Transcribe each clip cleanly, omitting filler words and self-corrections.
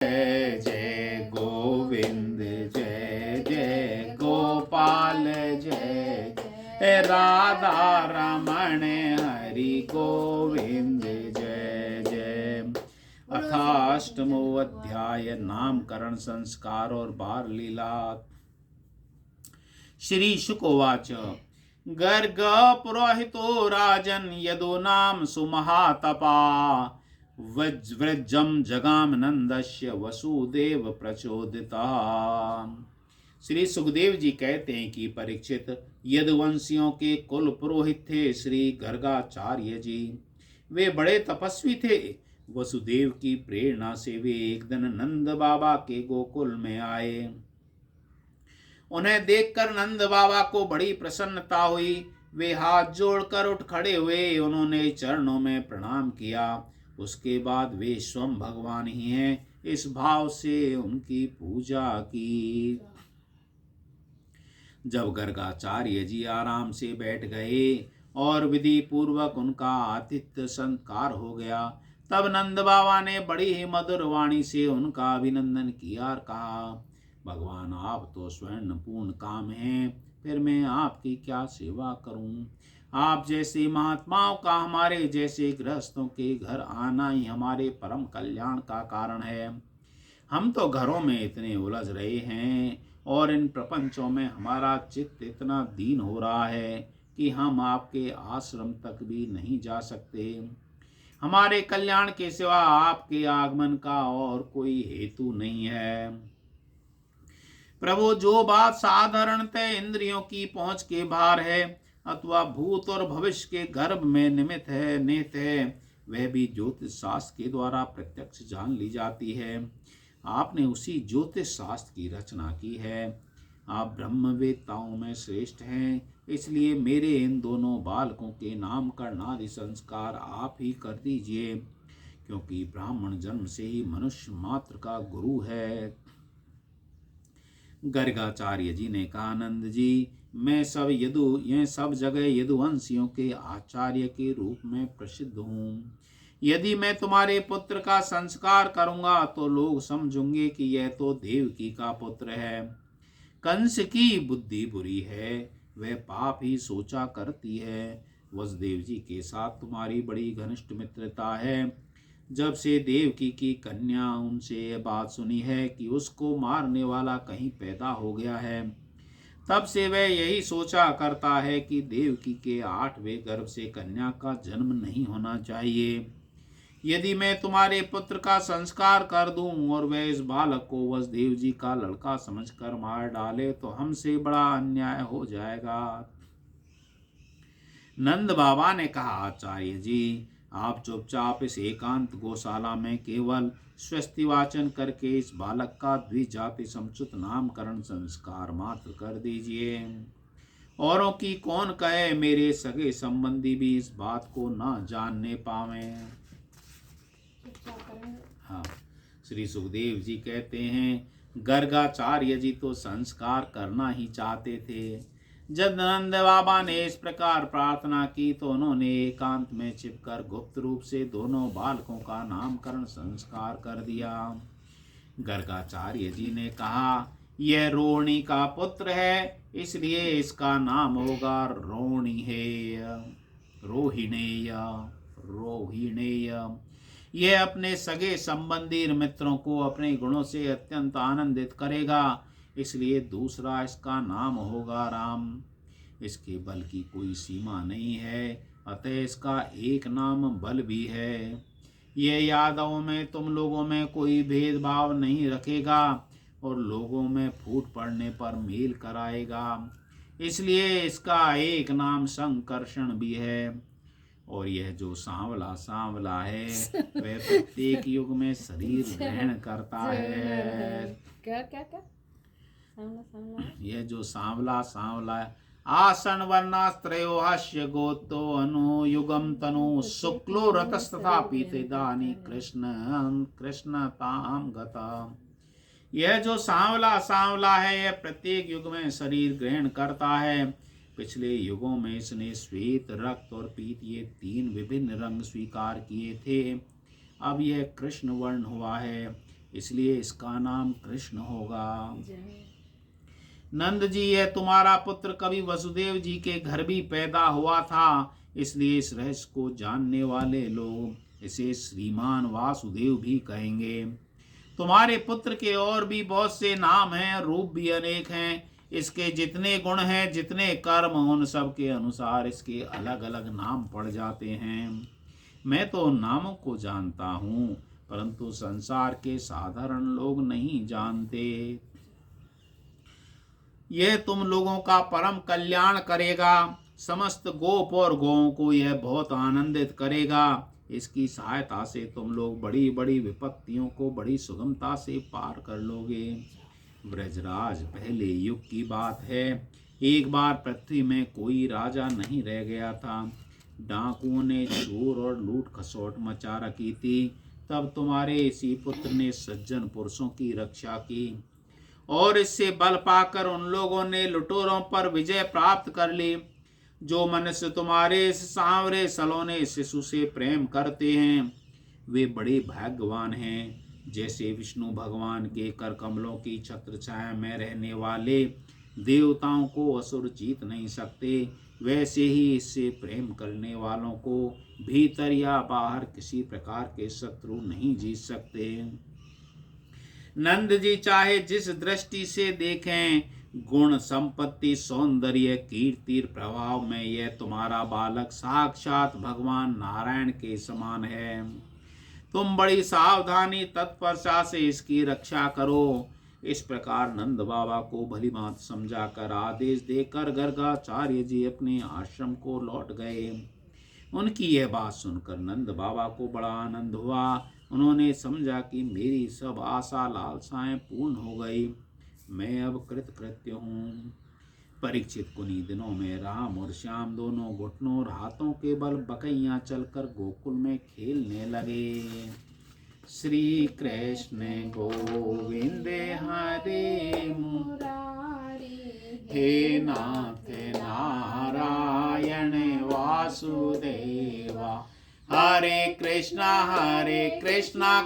जय जय गोविंद जय जय गोपाल जय जय राधा रमण हरि गोविंद जय जय। अथाष्टमो अध्याय नामकरण संस्कार और बाल लीला। श्री शुकोवाच गर्ग पुरोहितो राजन यदो नाम सुमहातपा व्रजम जगाम नंदस्य वसुदेव प्रचोदिता। श्री सुखदेव जी कहते हैं कि परीक्षित यदुवंशियों के कुल पुरोहित थे श्री गर्गाचार्य जी। वे बड़े तपस्वी थे। वसुदेव की प्रेरणा से वे एक दिन नंद बाबा के गोकुल में आए। उन्हें देखकर नंद बाबा को बड़ी प्रसन्नता हुई। वे हाथ जोड़कर उठ खड़े हुए। उन्होंने चरणों में प्रणाम किया। उसके बाद वे स्वयं भगवान ही हैं, इस भाव से उनकी पूजा की। जब गर्गाचार्य जी आराम से बैठ गए और विधि पूर्वक उनका आतिथ्य संस्कार हो गया, तब नंद बाबा ने बड़ी ही मधुर वाणी से उनका अभिनंदन किया और कहा, भगवान आप तो स्वर्ण पूर्ण काम हैं, फिर मैं आपकी क्या सेवा करूं। आप जैसे महात्माओं का हमारे जैसे गृहस्थों के घर आना ही हमारे परम कल्याण का कारण है। हम तो घरों में इतने उलझ रहे हैं और इन प्रपंचों में हमारा चित्त इतना दीन हो रहा है कि हम आपके आश्रम तक भी नहीं जा सकते। हमारे कल्याण के सिवा आपके आगमन का और कोई हेतु नहीं है। प्रभु, जो बात साधारणतः इंद्रियों की पहुंच के बाहर है अथवा भूत और भविष्य के गर्भ में निमित्त है निहित है, वह भी ज्योतिष शास्त्र के द्वारा प्रत्यक्ष जान ली जाती है। आपने उसी ज्योतिष शास्त्र की रचना की है। आप ब्रह्मवेत्ताओं में श्रेष्ठ हैं, इसलिए मेरे इन दोनों बालकों के नामकरण आदि संस्कार आप ही कर दीजिए, क्योंकि ब्राह्मण जन्म से ही मनुष्य मात्र का गुरु है। गर्गाचार्य जी ने कहा, आनंद जी, मैं सब जगह यदुवंशियों के आचार्य के रूप में प्रसिद्ध हूँ। यदि मैं तुम्हारे पुत्र का संस्कार करूंगा तो लोग समझेंगे कि यह तो देवकी का पुत्र है। कंस की बुद्धि बुरी है, वह पाप ही सोचा करती है। वसुदेव जी के साथ तुम्हारी बड़ी घनिष्ठ मित्रता है। जब से देवकी की कन्या उनसे यह बात सुनी है कि उसको मारने वाला कहीं पैदा हो गया है, तब से वह यही सोचा करता है कि देवकी के 8वें गर्भ से कन्या का जन्म नहीं होना चाहिए। यदि मैं तुम्हारे पुत्र का संस्कार कर दूं और वह इस बालक को वसुदेव जी का लड़का समझकर मार डाले तो हमसे बड़ा अन्याय हो जाएगा। नंद बाबा ने कहा, आचार्य जी, आप चुपचाप इस एकांत गौशाला में केवल स्वस्ति वाचन करके इस बालक का द्विजाति समुचित नामकरण संस्कार मात्र कर दीजिए। औरों की कौन कहे, मेरे सगे संबंधी भी इस बात को न जानने पावे। हाँ, श्री सुखदेव जी कहते हैं, गर्गाचार्य जी तो संस्कार करना ही चाहते थे। जब नंद बाबा ने इस प्रकार प्रार्थना की तो उन्होंने एकांत में छिपकर गुप्त रूप से दोनों बालकों का नामकरण संस्कार कर दिया। गर्गाचार्य जी ने कहा, यह रोहिणी का पुत्र है, इसलिए इसका नाम होगा रोहिणेय। रोहिणेय रोहिणेय। यह अपने सगे संबंधी मित्रों को अपने गुणों से अत्यंत आनंदित करेगा, इसलिए दूसरा इसका नाम होगा राम। इसके बल की कोई सीमा नहीं है, अतः इसका एक नाम बल भी है। यह यादवों में तुम लोगों में कोई भेदभाव नहीं रखेगा और लोगों में फूट पड़ने पर मेल कराएगा, इसलिए इसका एक नाम संकर्षण भी है। और यह जो सांवला सांवला है वह प्रत्येक युग में शरीर ग्रहण करता है। क्या क्या क्या सांवला सांवला यह जो सांवला सांवला है, आसन वर्णास्त्रयो हास्य गोतो अनुयुगम तनु शुक्लो रतस्तथा पीतेदानी कृष्ण कृष्ण ताम गता। यह जो सांवला सांवला है, यह प्रत्येक युग में शरीर ग्रहण करता है। पिछले युगों में इसने श्वेत, रक्त और पीत ये 3 विभिन्न रंग स्वीकार किए थे। अब यह कृष्ण वर्ण हुआ है। इसलिए इसका नाम कृष्ण होगा। जय। नंद जी, यह तुम्हारा पुत्र कभी वसुदेव जी के घर भी पैदा हुआ था, इसलिए इस रहस्य को जानने वाले लोग इसे श्रीमान वासुदेव भी कहेंगे। तुम्हारे पुत्र के और भी बहुत से नाम हैं, रूप भी अनेक हैं। इसके जितने गुण हैं, जितने कर्म, उन सब के अनुसार इसके अलग अलग नाम पड़ जाते हैं। मैं तो उन नामों को जानता हूँ, परंतु संसार के साधारण लोग नहीं जानते। यह तुम लोगों का परम कल्याण करेगा। समस्त गोप और गौओं को यह बहुत आनंदित करेगा। इसकी सहायता से तुम लोग बड़ी बड़ी विपत्तियों को बड़ी सुगमता से पार कर लोगे। ब्रजराज, पहले युग की बात है। एक बार पृथ्वी में कोई राजा नहीं रह गया था। डाकुओं ने चोर और लूट खसोट मचा रखी थी। तब तुम्हारे इसी पुत्र ने सज्जन पुरुषों की रक्षा की और इससे बल पाकर उन लोगों ने लुटेरों पर विजय प्राप्त कर ली। जो मनुष्य तुम्हारे इस सांवरे सलोने शिशु से प्रेम करते हैं, वे बड़े भाग्यवान हैं। जैसे विष्णु भगवान के कर कमलों की छत्र छाया में रहने वाले देवताओं को असुर जीत नहीं सकते, वैसे ही इससे प्रेम करने वालों को भीतर या बाहर किसी प्रकार के शत्रु नहीं जीत सकते। नंद जी, चाहे जिस दृष्टि से देखें, गुण, संपत्ति, सौंदर्य, कीर्ति, प्रभाव में यह तुम्हारा बालक साक्षात भगवान नारायण के समान है। तुम बड़ी सावधानी तत्परता से इसकी रक्षा करो। इस प्रकार नंद बाबा को भली बात समझाकर आदेश देकर गर्गाचार्य जी अपने आश्रम को लौट गए। उनकी यह बात सुनकर नंद बाबा को बड़ा आनंद हुआ। उन्होंने समझा कि मेरी सब आशा लालसाएं पूर्ण हो गई, मैं अब कृतकृत्य हूँ। परीक्षित कुनी दिनों में राम और श्याम दोनों घुटनों और हाथों के बल बकैया चलकर गोकुल में खेलने लगे। श्री कृष्ण गोविंद हरे मुरारी, हे नाथ नारायण वासुदेवा, हरे कृष्णा कृष्णा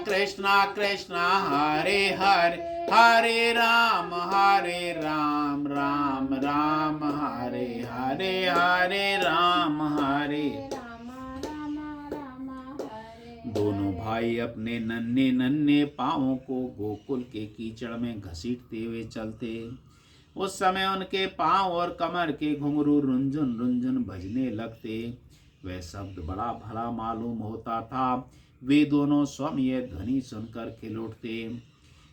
कृष्णा हरे हरे, हरे राम राम राम हरे हरे, हरे राम हरे। दोनों भाई अपने नन्हे नन्हे पांवों को गोकुल के कीचड़ में घसीटते हुए चलते। उस समय उनके पांव और कमर के घुंघरू रुंझुन रुंझुन बजने लगते। वह शब्द बड़ा भला मालूम होता था। वे दोनों स्वयं यह ध्वनि सुनकर खिल उठते।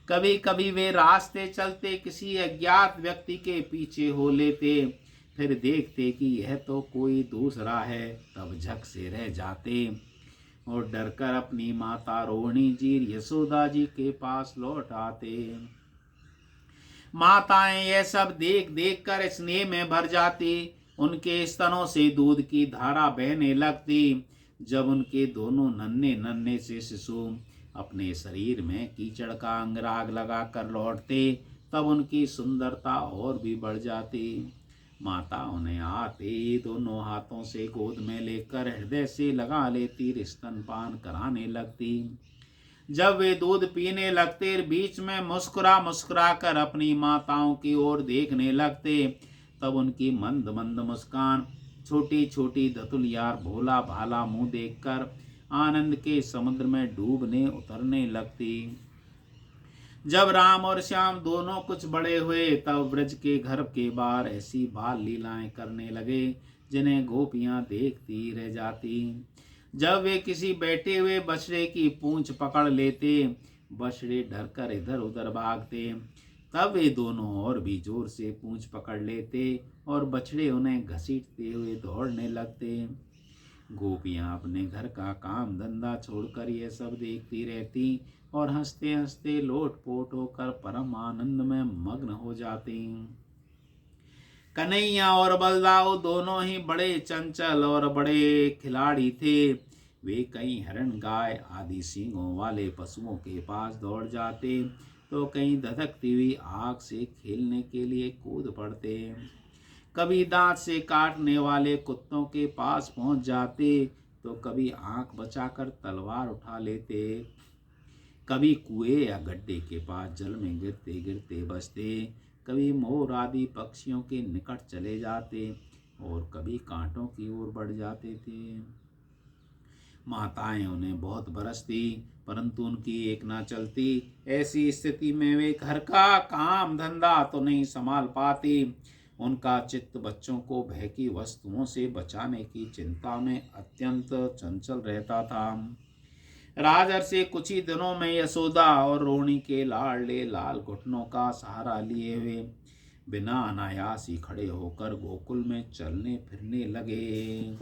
कभी कभी वे रास्ते चलते किसी अज्ञात व्यक्ति के पीछे हो लेते, फिर देखते कि यह तो कोई दूसरा है, तब झक से रह जाते और डरकर अपनी माता रोहिणी जी, यशोदा जी के पास लौट आते। माताएं यह सब देख देख कर स्नेह में भर जाती। उनके स्तनों से दूध की धारा बहने लगती। जब उनके दोनों नन्हे नन्हे से शिशु अपने शरीर में कीचड़ का अंगराग लगाकर लौटते, तब उनकी सुंदरता और भी बढ़ जाती। माता उन्हें आते दोनों हाथों से गोद में लेकर हृदय से लगा लेती, स्तनपान कराने लगती। जब वे दूध पीने लगते, बीच में मुस्कुरा मुस्कुरा कर अपनी माताओं की ओर देखने लगते, तब उनकी मंद मंद मुस्कान छोटी छोटी धतुलियार भोला भाला मुंह देखकर आनंद के समुद्र में डूबने उतरने लगती। जब राम और श्याम दोनों कुछ बड़े हुए, तब ब्रज के घर के बाहर ऐसी बाल लीलाएं करने लगे जिन्हें गोपियां देखती रह जाती। जब वे किसी बैठे हुए बछड़े की पूंछ पकड़ लेते, बछड़े डरकर इधर उधर भागते, तब वे दोनों और भी जोर से पूंछ पकड़ लेते और बछड़े उन्हें घसीटते हुए दौड़ने लगते। गोपियां अपने घर का काम धंधा छोड़कर यह सब देखती रहती और हंसते हंसते लोटपोट होकर परम आनंद में मग्न हो जाती। कन्हैया और बलदाऊ दोनों ही बड़े चंचल और बड़े खिलाड़ी थे। वे कहीं हिरण, गाय आदि सींगों वाले पशुओं के पास दौड़ जाते, तो कहीं धधकती हुई आग से खेलने के लिए कूद पड़ते। कभी दांत से काटने वाले कुत्तों के पास पहुंच जाते, तो कभी आंख बचाकर तलवार उठा लेते। कभी कुएं या गड्ढे के पास जल में गिरते गिरते बचते, कभी मोर आदि पक्षियों के निकट चले जाते और कभी कांटों की ओर बढ़ जाते थे। माताएं उन्हें बहुत बरसती परंतु उनकी एक ना चलती। ऐसी स्थिति में वे घर का काम धंधा तो नहीं संभाल पाती। उनका चित्त बच्चों को भय की वस्तुओं से बचाने की चिंता में अत्यंत चंचल रहता था। राजर्षि कुछ ही दिनों में यशोदा और रोहिणी के लाडले लाल घुटनों का सहारा लिए हुए बिना अनायास ही खड़े होकर गोकुल में चलने फिरने लगे।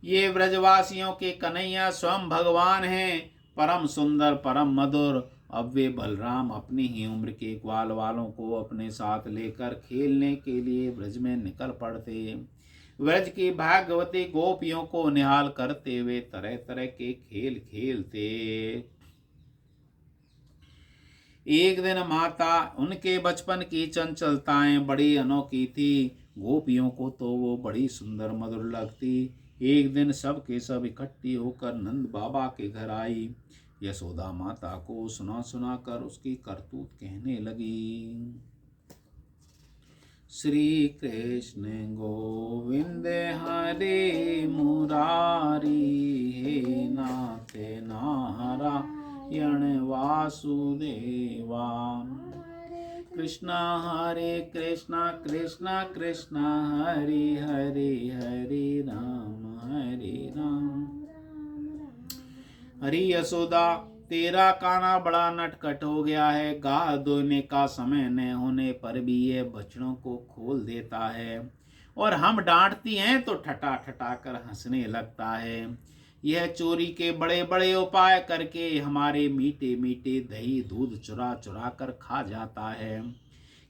ये ब्रजवासियों के कन्हैया स्वयं भगवान हैं, परम सुंदर परम मधुर। अब वे बलराम अपनी ही उम्र के ग्वाल वालों को अपने साथ लेकर खेलने के लिए ब्रज में निकल पड़ते। ब्रज की भाग्यवती गोपियों को निहाल करते हुए तरह तरह के खेल खेलते। एक दिन माता उनके बचपन की चंचलताएं बड़ी अनोखी थी। गोपियों को तो वो बड़ी सुंदर मधुर लगती। एक दिन सब के सब इकट्ठी होकर नंद बाबा के घर आई। यशोदा माता को सुना सुना कर उसकी करतूत कहने लगी। श्री कृष्ण गोविंद हरे मुरारी, हे नाथ नारायण वासुदेवा। कृष्णा हरे कृष्णा कृष्णा कृष्णा हरे हरे, हरे राम। हरी यशोदा, तेरा काना बड़ा नटखट हो गया है। गाय धोने का समय न होने पर भी यह बछड़ों को खोल देता है और हम डांटती हैं तो ठटा ठटा कर हंसने लगता है। यह चोरी के बड़े बड़े उपाय करके हमारे मीठे मीठे दही दूध चुरा चुरा कर खा जाता है।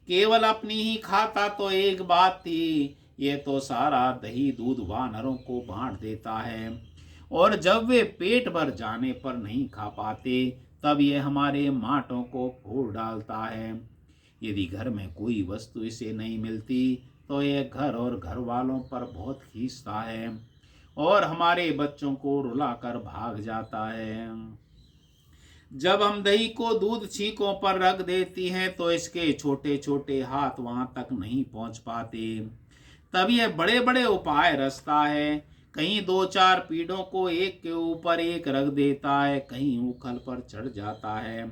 केवल अपनी ही खाता तो एक बात थी, यह तो सारा दही दूध वानरों को बांट देता है और जब वे पेट भर जाने पर नहीं खा पाते तब यह हमारे माटों को फोड़ डालता है। यदि घर में कोई वस्तु इसे नहीं मिलती तो यह घर और घर वालों पर बहुत खींचता है और हमारे बच्चों को रुलाकर भाग जाता है। जब हम दही को दूध छींकों पर रख देती हैं तो इसके छोटे छोटे हाथ वहां तक नहीं पहुंच पाते। तब यह बड़े बड़े उपाय रचता है। कहीं दो चार पीढ़ों को एक के ऊपर एक रख देता है, कहीं उखल पर चढ़ जाता है,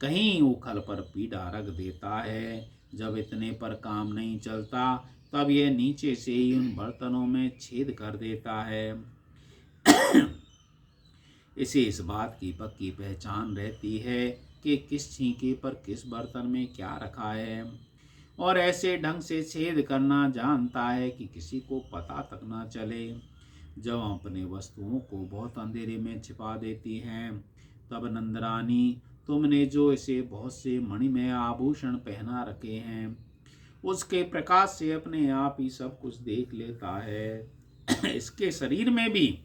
कहीं उखल पर पीढ़ा रख देता है। जब इतने पर काम नहीं चलता तब यह नीचे से ही उन बर्तनों में छेद कर देता है। इसे इस बात की पक्की पहचान रहती है कि किस छींके पर किस बर्तन में क्या रखा है और ऐसे ढंग से छेद करना जानता है कि किसी को पता तक ना चले। जब हम अपने वस्तुओं को बहुत अंधेरे में छिपा देती हैं तब नंदरानी तुमने जो इसे बहुत से मणिमय आभूषण पहना रखे हैं उसके प्रकाश से अपने आप ही सब कुछ देख लेता है। इसके शरीर में भी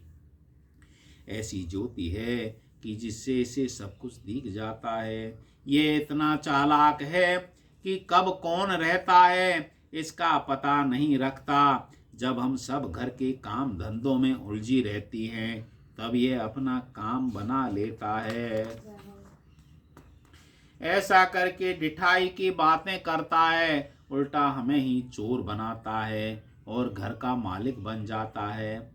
ऐसी ज्योति है कि जिससे इसे सब कुछ दिख जाता है। ये इतना चालाक है कि कब कौन रहता है इसका पता नहीं रखता। जब हम सब घर के काम धंधों में उलझी रहती हैं तब ये अपना काम बना लेता है। ऐसा करके ढिठाई की बातें करता है, उल्टा हमें ही चोर बनाता है और घर का मालिक बन जाता है।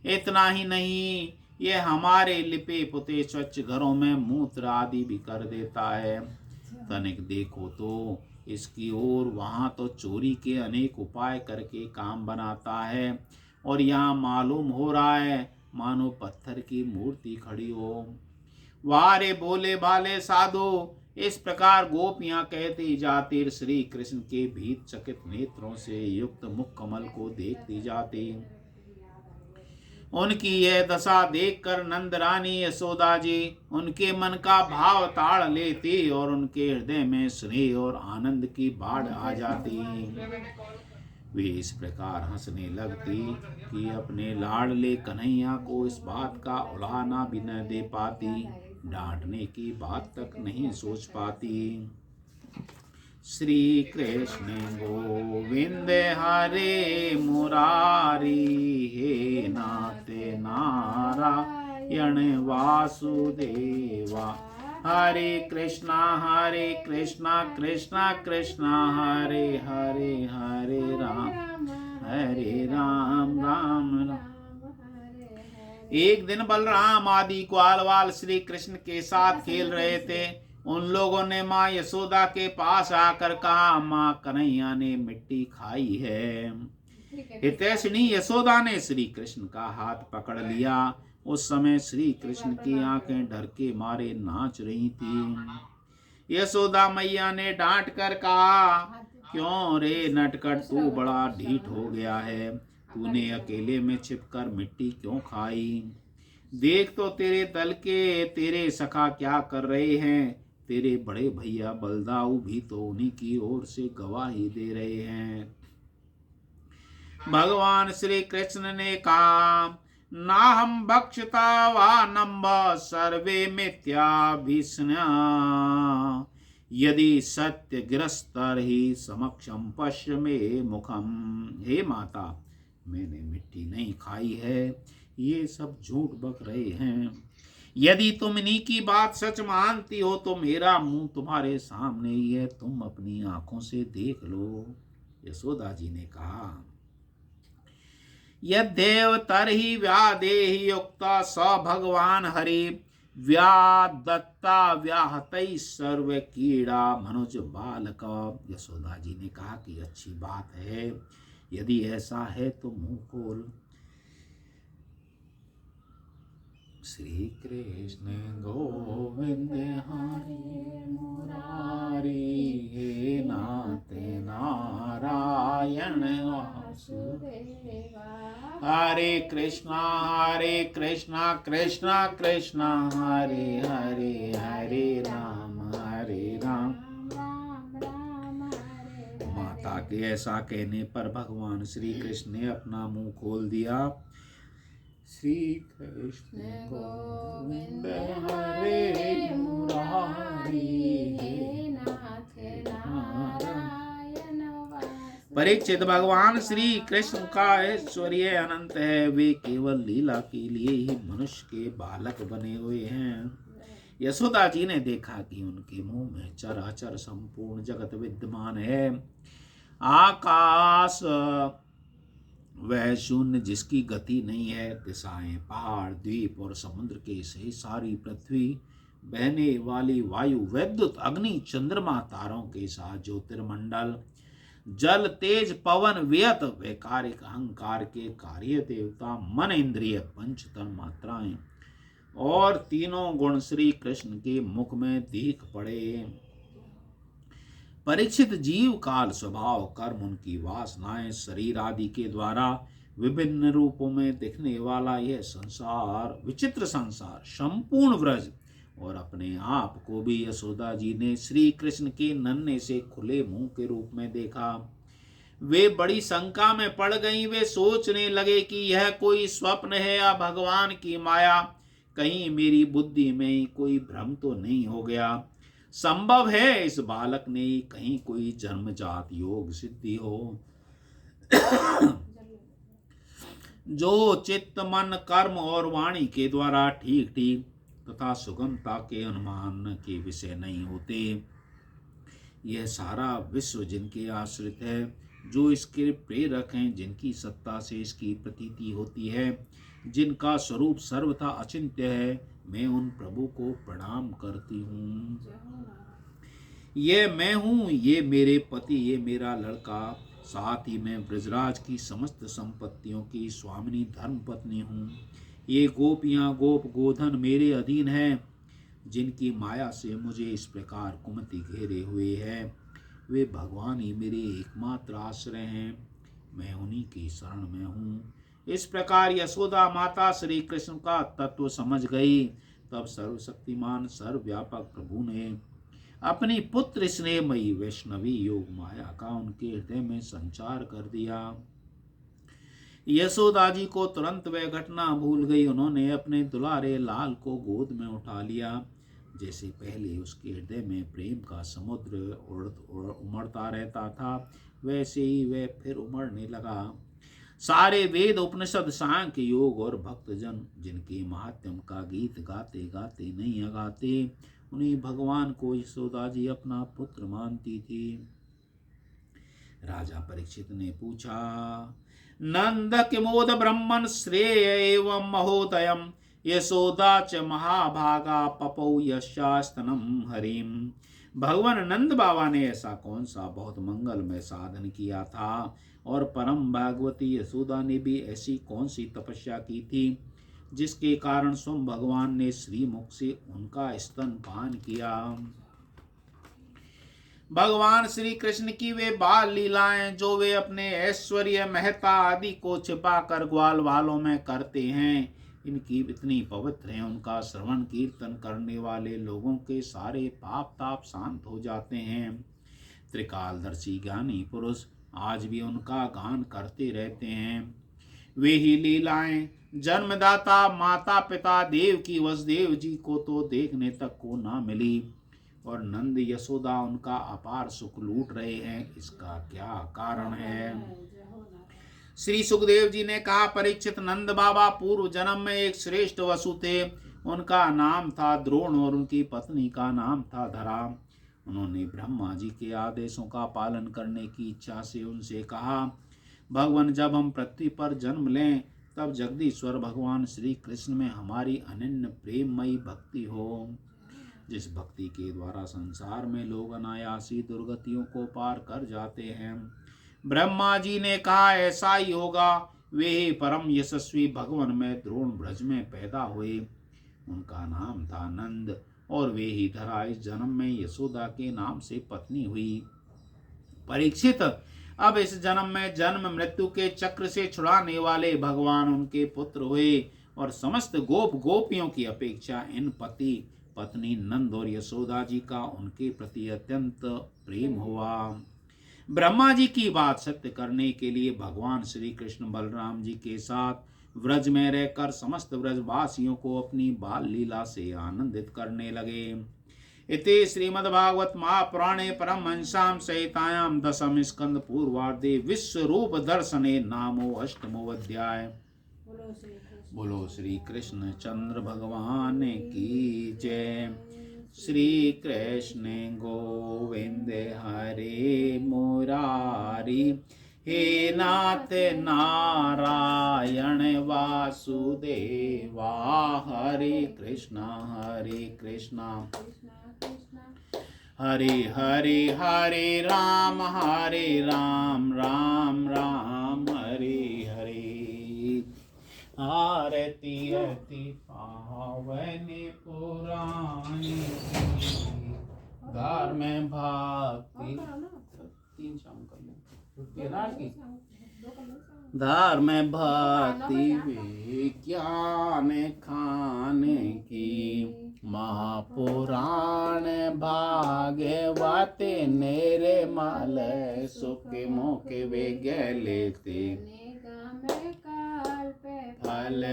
इतना ही नहीं, ये हमारे लिपे पुते स्वच्छ घरों में मूत्र आदि भी कर देता है। तनिक देखो तो इसकी ओर, वहां तो चोरी के अनेक उपाय करके काम बनाता है और यहाँ मालूम हो रहा है मानो पत्थर की मूर्ति खड़ी हो। वाह रे भोले भाले साधु, इस प्रकार गोपियां कहती जाती श्री कृष्ण के भीत चकित नेत्रों से युक्त मुख कमल को देखती जाती। उनकी यह दशा देखकर नंद रानी यशोदा जी उनके मन का भाव ताड़ लेती और उनके हृदय में स्नेह और आनंद की बाढ़ आ जाती। वे इस प्रकार हंसने लगती कि अपने लाडले कन्हैया को इस बात का उलाहना भी न दे पाती, डांटने की बात तक नहीं सोच पाती। श्री कृष्ण गोविंद हरे मुरारी, हे नाथ नारायण नारायण वासुदेवा। हरे कृष्णा कृष्णा कृष्णा हरे हरे, हरे राम राम राम। एक दिन बलराम आदि ग्वाल वाल श्री कृष्ण के साथ खेल रहे थे। उन लोगों ने माँ यशोदा के पास आकर कहा, माँ कन्हैया ने मिट्टी खाई है। हितैषिणी यशोदा ने श्री कृष्ण का हाथ पकड़ लिया। उस समय श्री कृष्ण की आंखें डर के मारे नाच रही थी। यशोदा मैया ने डांट कर कहा, क्यों रे नटखट, तू बड़ा ढीठ हो गया है। तूने अकेले में छिपकर मिट्टी क्यों खाई? देख तो तेरे दल के तेरे सखा क्या कर रहे हैं। तेरे बड़े भैया बलदाऊ भी तो उन्हीं की ओर से गवाही दे रहे हैं। भगवान श्री कृष्ण ने कहा, ना हम भक्षता वा नम्ब सर्वे मिथ्याभिसना, यदि सत्य गिरस्तर ही समक्षम पश्य में मुखम। हे माता, मैंने मिट्टी नहीं खाई है, ये सब झूठ बक रहे हैं। यदि तुम इन्हीं की बात सच मानती हो तो मेरा मुंह तुम्हारे सामने ही है, तुम अपनी आंखों से देख लो। यशोदा जी ने कहा, यद्देव तरहि व्यादेहि युक्ता स भगवान हरि, व्यादत्ता व्याहतै सर्व कीड़ा मनुज बालक। यशोदा जी ने कहा कि अच्छी बात है, यदि ऐसा है तो मुंह खोल। श्री कृष्ण गोविंद हरि मुरारी, हे नाथ नारायण वासुदेवा। हरे कृष्णा कृष्णा कृष्णा हरे हरे, हरे राम माता के ऐसा कहने पर भगवान श्री कृष्ण ने अपना मुंह खोल दिया। श्री कृष्ण गोविंद हरे मुरारी, हे नाथ नारायण वासुदेवा। परीक्षित, भगवान श्री कृष्ण का ऐश्वर्य अनंत है। वे केवल लीला के लिए ही मनुष्य के बालक बने हुए हैं। यशोदा जी ने देखा कि उनके मुंह में चराचर संपूर्ण जगत विद्यमान है। आकाश वह शून्य जिसकी गति नहीं है, दिशाएं, पहाड़, द्वीप और समुद्र के सही सारी पृथ्वी, बहने वाली वायु, वैद्युत, अग्नि, चंद्रमा, तारों के साथ ज्योतिर्मंडल, जल, तेज, पवन, व्यत, वैकारिक, अहंकार के कार्य देवता, मन, इंद्रिय, पंच तन मात्राएं और तीनों गुण श्री कृष्ण के मुख में दिख पड़े। परीक्षित, जीव, काल, स्वभाव, कर्म, उनकी वासनाएं, शरीर आदि के द्वारा विभिन्न रूपों में दिखने वाला यह संसार, विचित्र संसार, संपूर्ण व्रज और अपने आप को भी यशोदा जी ने श्री कृष्ण के नन्हे से खुले मुंह के रूप में देखा। वे बड़ी शंका में पड़ गईं। वे सोचने लगे कि यह कोई स्वप्न है या भगवान की माया। कहीं मेरी बुद्धि में कोई भ्रम तो नहीं हो गया। संभव है इस बालक ने कहीं कोई जन्मजात योग सिद्धि हो, जो चित्त, मन, कर्म और वाणी के द्वारा ठीक ठीक तथा सुगमता के अनुमान के विषय नहीं होते। यह सारा विश्व जिनके आश्रित है, जो इसके प्रेरक हैं, जिनकी सत्ता से इसकी प्रतीति होती है, जिनका स्वरूप सर्वथा अचिंत्य है, मैं उन प्रभु को प्रणाम करती हूँ। ये मैं हूँ, ये मेरे पति, ये मेरा लड़का, साथ ही मैं ब्रजराज की समस्त संपत्तियों की स्वामिनी धर्म पत्नी हूँ। ये गोपियाँ, गोप, गोधन मेरे अधीन हैं, जिनकी माया से मुझे इस प्रकार कुमति घेरे हुए है। वे भगवान ही मेरे एकमात्र आश्रय हैं, मैं उन्हीं की शरण में हूँ। इस प्रकार यशोदा माता श्री कृष्ण का तत्व समझ गई। तब सर्वशक्तिमान सर्वव्यापक प्रभु ने अपनी पुत्र स्नेहमयी वैष्णवी योग माया का उनके हृदय में संचार कर दिया। यशोदा जी को तुरंत वह घटना भूल गई। उन्होंने अपने दुलारे लाल को गोद में उठा लिया। जैसे पहले उसके हृदय में प्रेम का समुद्र उमड़ता रहता था, वैसे ही वह फिर उमड़ने लगा। सारे वेद उपनिषद सांख्य योग और भक्तजन जिनके महात्म का गीत गाते गाते नहीं अगाते, उन्हीं भगवान को यशोदा जी अपना पुत्र मानती थी। राजा परीक्षित ने पूछा, नंद किमोद ब्रह्मन श्रेय एवं महोदयम यशोदा च महाभागा पपौ यशास्तनम हरिम। भगवान नंद बाबा ने ऐसा कौन सा बहुत मंगलमय साधन किया था, और परम भागवती यशोदा ने भी ऐसी कौन सी तपस्या की थी जिसके कारण स्वयं भगवान ने श्रीमुख से उनका स्तनपान किया। भगवान श्री कृष्ण की वे बाल लीलाएं जो वे अपने ऐश्वर्य महता आदि को छिपाकर ग्वाल वालों में करते हैं, इनकी इतनी पवित्र है, उनका श्रवण कीर्तन करने वाले लोगों के सारे पाप ताप शांत हो जाते हैं। त्रिकालदर्शी ज्ञानी पुरुष आज भी उनका गान करते रहते हैं। वे ही लीलाएं जन्मदाता माता पिता देव की वसुदेव जी को तो देखने तक को ना मिली, और नंद यशोदा उनका अपार सुख लूट रहे हैं, इसका क्या कारण है। श्री सुखदेव जी ने कहा, परीक्षित नंद बाबा पूर्व जन्म में एक श्रेष्ठ वसु थे। उनका नाम था द्रोण और उनकी पत्नी का नाम था धरा। उन्होंने ब्रह्मा जी के आदेशों का पालन करने की इच्छा से उनसे कहा, भगवान जब हम पृथ्वी पर जन्म लें तब जगदीश्वर भगवान श्री कृष्ण में हमारी अनन्य प्रेममयी भक्ति हो, जिस भक्ति के द्वारा संसार में लोग अनायासी दुर्गतियों को पार कर जाते हैं। ब्रह्मा जी ने कहा, ऐसा ही होगा। वे ही परम यशस्वी भगवान में द्रोण ब्रज में पैदा हुए। उनका नाम था नंद, और वे ही धरा इस जन्म में यशोदा के नाम से पत्नी हुई। परीक्षित, अब इस जन्म में जन्म मृत्यु के चक्र से छुड़ाने वाले भगवान उनके पुत्र हुए, और समस्त गोप गोपियों की अपेक्षा इन पति पत्नी नंद और यशोदा जी का उनके प्रति अत्यंत प्रेम हुआ। ब्रह्मा जी की बात सत्य करने के लिए भगवान श्री कृष्ण बलराम जी के साथ व्रज में रहकर समस्त व्रजवासियों को अपनी बाल लीला से आनंदित करने लगे। इति श्रीमद्भागवत महापुराणे परमहंसां संहितायां दशम स्कंद पूर्वार्धे विश्वरूप दर्शने नामो अष्टमो अध्याय। बोलो श्री कृष्ण चंद्र भगवान की जय। श्री कृष्ण गोविंद हरे मुरारी, हे नाथ नारायण वासुदेवा, हरे कृष्णा हरे हरे हरे राम राम राम हरे हरे। आरती अति पावन पुरानी, घर में भक्ति तीन शाम कर लो, धार में भक्ति विज्ञान खाने की, महापुराण भागवत निर्मल सुख मुख विज्ञ लेते, फल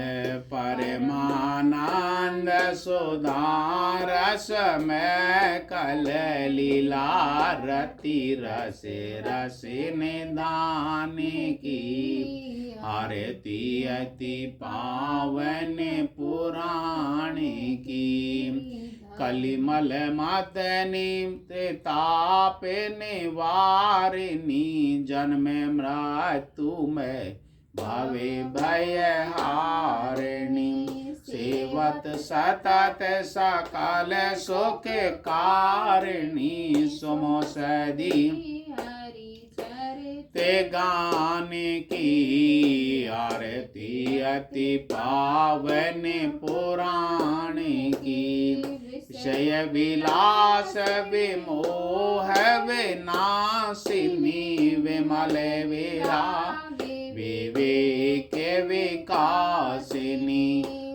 परमानंद सुधारस में कल लीला रति रस रस निदान की, आरती अति पावन पुराण की, कलिमल मदनी ताप निवारिणी, जन्म मृत्यु में भवे भय हारिणी, सेवत सतत सकल सुख कारिणी, सुमोसदी ते गान की, आरती अति पावन पुराण की, विषय विलास विमोह विनाशिनी, विमल विवेक विकासिनी,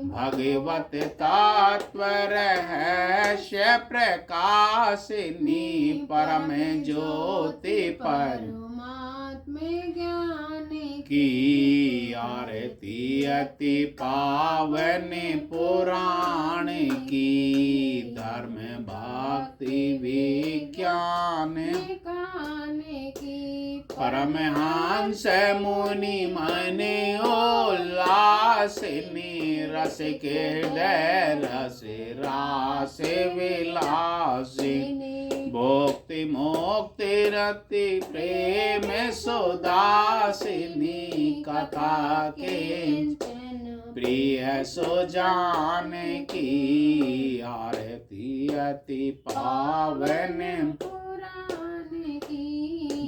भगवत तत्व रहस्य प्रकाशिनी, परम ज्योति परमात्म ज्ञान की, आरती अति पावन पुराण की, धर्म भक्ति विज्ञान की, परमहंस मुनि मने उल्लासिनी रस के हृदय रस रास विलासिनी भोक्ति मोक्ति रति प्रेम सुदासिनी कथा के प्रिय सो जान की आरती अति पावन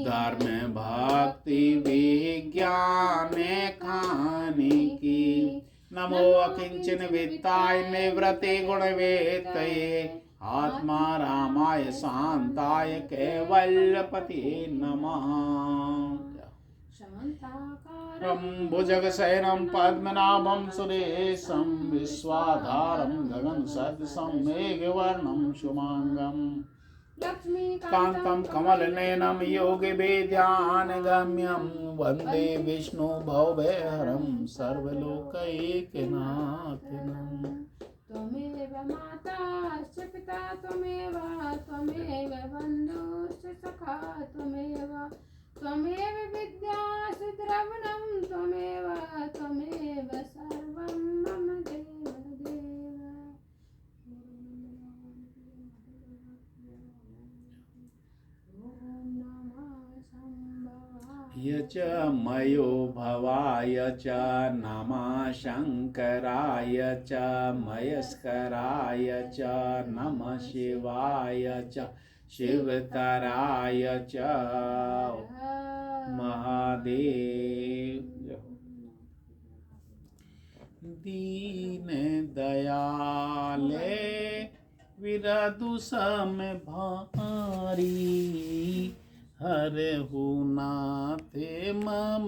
धर्म भक्ति विज्ञान खाने की नमो अकिंचन वित्ताय निवृत्ति गुण वेत्तये आत्मा रामाय शांताय कैवल्यपते नमः भुजगशयनं पद्मनाभं सुरेशं विश्वाधारं गगनसदृशं मेघवर्णं शुभांगम् कान्तं कमलनयनं योगिवेद्यानगम्यं वन्दे विष्णु भवभयहरं सर्वलोकैकनाथम् त्वमेव माता च पिता त्वमेव त्वमेव बन्धुश्च सखा त्वमेव त्वमेव विद्याश्च द्रविणं त्वमेव त्वमेव सर्वं मम देव देव च मयो भवाय च नमः शंकराय च मयस्कराय च नमः शिवाय च शिवतराय च महादेव दीन दयाले विरदु सम भारी हरहु नाथ मम